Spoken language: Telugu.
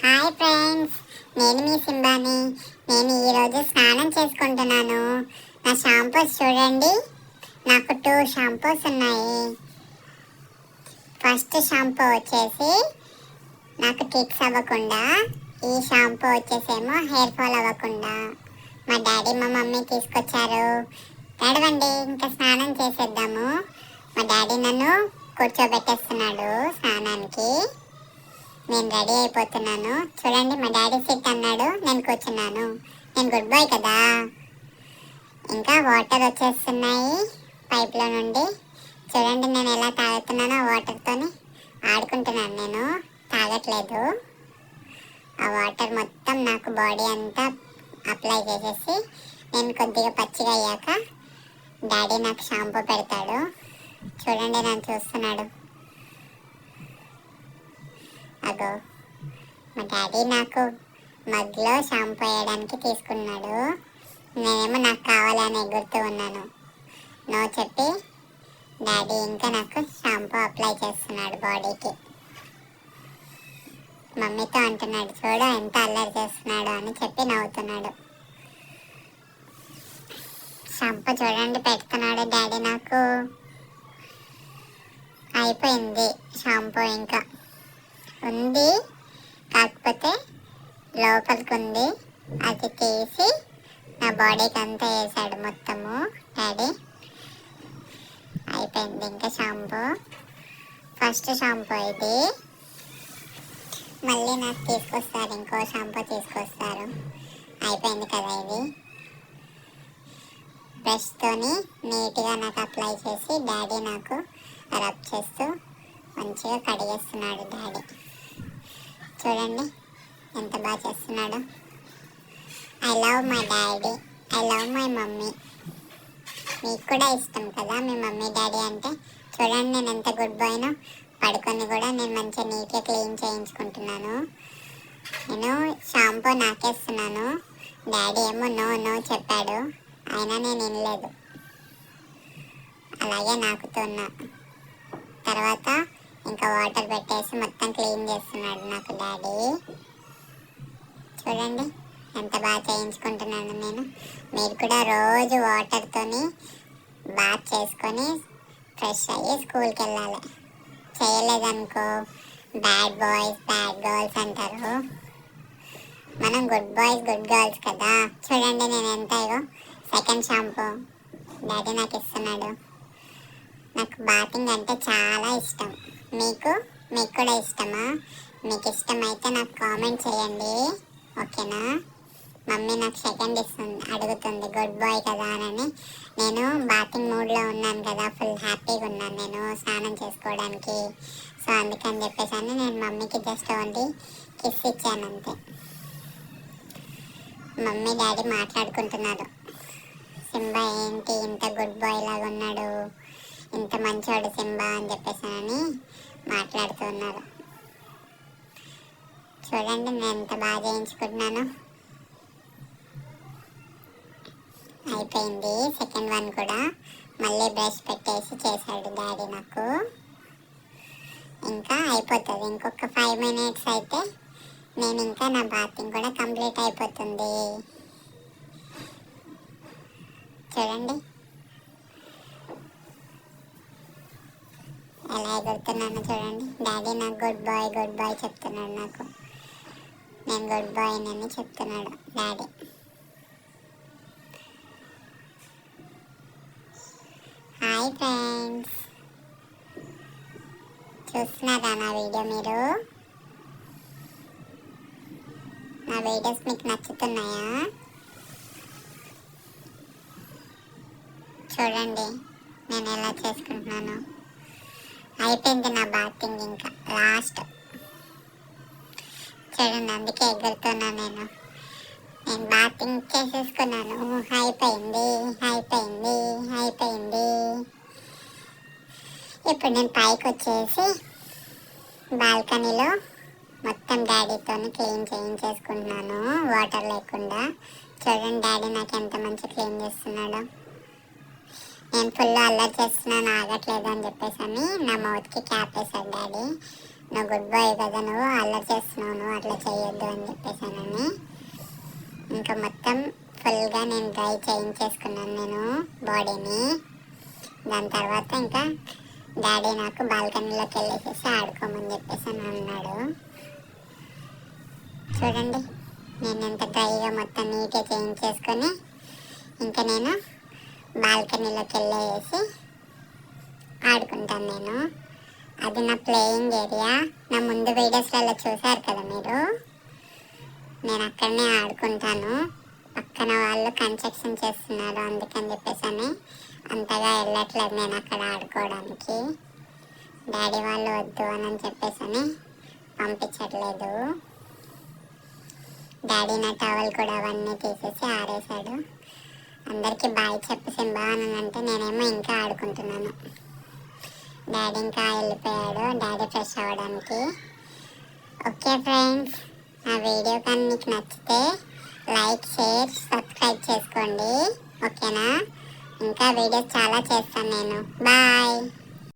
హాయ్ ఫ్రెండ్స్, నేను మీ సింబాని. నేను ఈరోజు స్నానం చేసుకుంటున్నాను. నా షాంపూస్ చూడండి, నాకు 2 షాంపూస్ ఉన్నాయి. ఫస్ట్ షాంపూ వచ్చేసి నాకు కిక్స్ అవ్వకుండా, ఈ షాంపూ వచ్చేసేమో హెయిర్ ఫాల్ అవ్వకుండా మా డాడీ మా మమ్మీ తీసుకొచ్చారు. నడవండి ఇంకా స్నానం చేసేద్దాము. మా డాడీ నన్ను కూర్చోబెట్టేస్తున్నాడు స్నానానికి. నేను రెడీ అయిపోతున్నాను. చూడండి, మా డాడీ సిట్ అన్నాడు, నేను కూర్చున్నాను. నేను గుడ్ బాయ్ కదా. ఇంకా వాటర్ వచ్చేస్తున్నాయి పైప్లో నుండి. చూడండి నేను ఎలా తాగుతున్నానో వాటర్తోని ఆడుకుంటున్నాను. నేను తాగట్లేదు. ఆ వాటర్ మొత్తం నాకు బాడీ అంతా అప్లై చేసేసి నేను కొద్దిగా పచ్చిగా అయ్యాక డాడీ నాకు షాంపూ పెడతాడు. చూడండి నన్ను చూస్తున్నాడు. అగో మా డాడీ నాకు మగ్లో షాంపూ వేయడానికి తీసుకున్నాడు. నేనేమో నాకు కావాలని ఎగురుతూ ఉన్నాను. నో చెప్పి డాడీ ఇంకా నాకు షాంపూ అప్లై చేస్తున్నాడు బాడీకి. మమ్మీతో అంటున్నాడు, చూడు ఎంత అల్లరి చేస్తున్నాడు అని చెప్పి నవ్వుతున్నాడు. షాంపూ చూడండి పెడుతున్నాడు డాడీ నాకు. అయిపోయింది షాంపూ, ఇంకా ఉంది కాకపోతే లోపలికి ఉంది. అది తీసి నా బాడీకి అంతా వేసాడు మొత్తము డాడీ. అయిపోయింది ఇంకా షాంపూ. ఫస్ట్ షాంపూ ఇది. మళ్ళీ నాకు తీసుకొస్తారు, ఇంకో షాంపూ తీసుకొస్తారు. అయిపోయింది కదా ఇది. బ్రష్తోని నీట్గా నాకు అప్లై చేసి డాడీ నాకు రబ్ చేస్తూ మంచిగా కడిగేస్తున్నాడు డాడీ. చూడండి ఎంత బాగా చేస్తున్నాడు. I love my daddy, I love my mummy. మీకు కూడా ఇష్టం కదా మీ మమ్మీ డాడీ అంటే. చూడండి నేను ఎంత గుడ్ బాయ్నో. పడుకొని కూడా నేను మంచిగా నీట్గా క్లీన్ చేయించుకుంటున్నాను. నేను షాంపూ నాకేస్తున్నాను. డాడీ ఏమో నో నో చెప్పాడు, అయినా నేను వినలేదు. అలాగే నాకుతున్నా. తర్వాత ఇంకా వాటర్ పెట్టేసి మొత్తం క్లీన్ చేస్తున్నాడు నాకు డాడీ. చూడండి ఎంత బాగా చేయించుకుంటున్నాను నేను. మీరు కూడా రోజు వాటర్తోని బాత్ చేసుకొని ఫ్రెష్ అయ్యి స్కూల్కి వెళ్ళాలి. చేయలేదనుకో బ్యాడ్ బాయ్స్ బ్యాడ్ గర్ల్స్ అంటారు. మనం గుడ్ బాయ్స్ గుడ్ గర్ల్స్ కదా. చూడండి నేను ఎంత సెకండ్ షాంపూ డాడీ నాకు ఇస్తున్నాడు. నాకు బాతింగ్ అంటే చాలా ఇష్టం. మీకు కూడా ఇష్టమా? మీకు ఇష్టమైతే నాకు కామెంట్ చేయండి, ఓకేనా? మమ్మీ నాకు సెకండ్ అడుగుతుంది గుడ్ బాయ్ కదా అని. నేను బాతింగ్ మూడ్లో ఉన్నాను కదా, ఫుల్ హ్యాపీగా ఉన్నాను నేను స్నానం చేసుకోవడానికి. సో అందుకని చెప్పేసి నేను మమ్మీకి జస్ట్ ఓన్లీ కిస్ ఇచ్చాను అంతే. మమ్మీ డాడీ మాట్లాడుకుంటున్నారు. సింబా ఏంటి ఇంత గుడ్ బాయ్ లాగా ఉన్నాడు, ఇంత మంచోడు సింబా అని చెప్పేసి మాట్లాడుతున్నారు. చూడండి నేను ఎంత బాగా చేయించుకుంటున్నాను. అయిపోయింది సెకండ్ వన్ కూడా. మళ్ళీ బ్రష్ పెట్టేసి చేశాడు డాడీ నాకు. ఇంకా అయిపోతుంది. ఇంకొక 5 minutes అయితే నేను ఇంకా నా బాతింగ్ కూడా కంప్లీట్ అయిపోతుంది. చూడండి ఎలా ఎగురుతున్నాను చూడండి. డాడీ నాకు గుడ్ బాయ్ చెప్తున్నాడు. నాకు నేను గుడ్ బాయ్ అని చెప్తున్నాడు డాడీ. హాయ్ ఫ్రెండ్స్, చూస్తున్నారా నా వీడియో మీరు? నా వీడియోస్ మీకు నచ్చుతున్నాయా? చూడండి నేను ఎలా చేసుకుంటున్నాను. అయిపోయింది నా బాతింగ్, ఇంకా లాస్ట్. చూడండి అందుకే ఎగురుతున్నాను నేను బాతింగ్ చేసేసుకున్నాను. అయిపోయింది. ఇప్పుడు నేను పైకి వచ్చేసి బాల్కనీలో మొత్తం డాడీతో క్లీన్ చేయించేసుకుంటున్నాను వాటర్ లేకుండా. చూడండి డాడీ నాకు ఎంత మంచి క్లీన్ చేస్తున్నాడో. నేను ఫుల్ అల్లరి చేస్తున్నాను, ఆగట్లేదు అని చెప్పేసి నా మౌత్కి క్యాప్ వేసాడు డాడీ. నువ్వు గుడ్ బాయ్ కదా, నువ్వు అల్లరి చేస్తున్నావు, నువ్వు అట్లా చేయొద్దు అని చెప్పేసానని ఇంకా మొత్తం ఫుల్గా నేను డ్రై చేయించేసుకున్నాను నేను బాడీని. దాని తర్వాత ఇంకా డాడీ నాకు బాల్కనీలోకి వెళ్ళేసేసి ఆడుకోమని చెప్పేసి అని అన్నాడు. చూడండి నేను ఎంత డ్రైగా మొత్తం నీట్గా చేయించేసుకొని ఇంకా నేను బాల్కనీలోకి వెళ్ళేసి ఆడుకుంటాను నేను. అది నా ప్లేయింగ్ ఏరియా. నా ముందు వీడియోస్లలో చూసారు కదా మీరు, నేను అక్కడనే ఆడుకుంటాను. పక్కన వాళ్ళు కన్స్ట్రక్షన్ చేస్తున్నారు అందుకని చెప్పేసి అని అంతగా వెళ్ళట్లేదు నేను అక్కడ ఆడుకోవడానికి. డాడీ వాళ్ళు వద్దు అని చెప్పేసి అని పంపించట్లేదు. డాడీ నా టవల్ కూడా అవన్నీ తీసేసి ఆరేసాడు. అందరికీ బాయ్ చెప్పేసి బాగానంటే నేనేమో ఇంకా ఆడుకుంటున్నాను. డాడీ ఇంకా వెళ్ళిపోయాడు డాడీ ఫ్రెష్ అవ్వడానికి. ఓకే ఫ్రెండ్స్, ఆ వీడియో కానీ మీకు నచ్చితే లైక్, షేర్, సబ్స్క్రైబ్ చేసుకోండి. ఓకేనా? ఇంకా వీడియోస్ చాలా చేస్తాను నేను. బాయ్.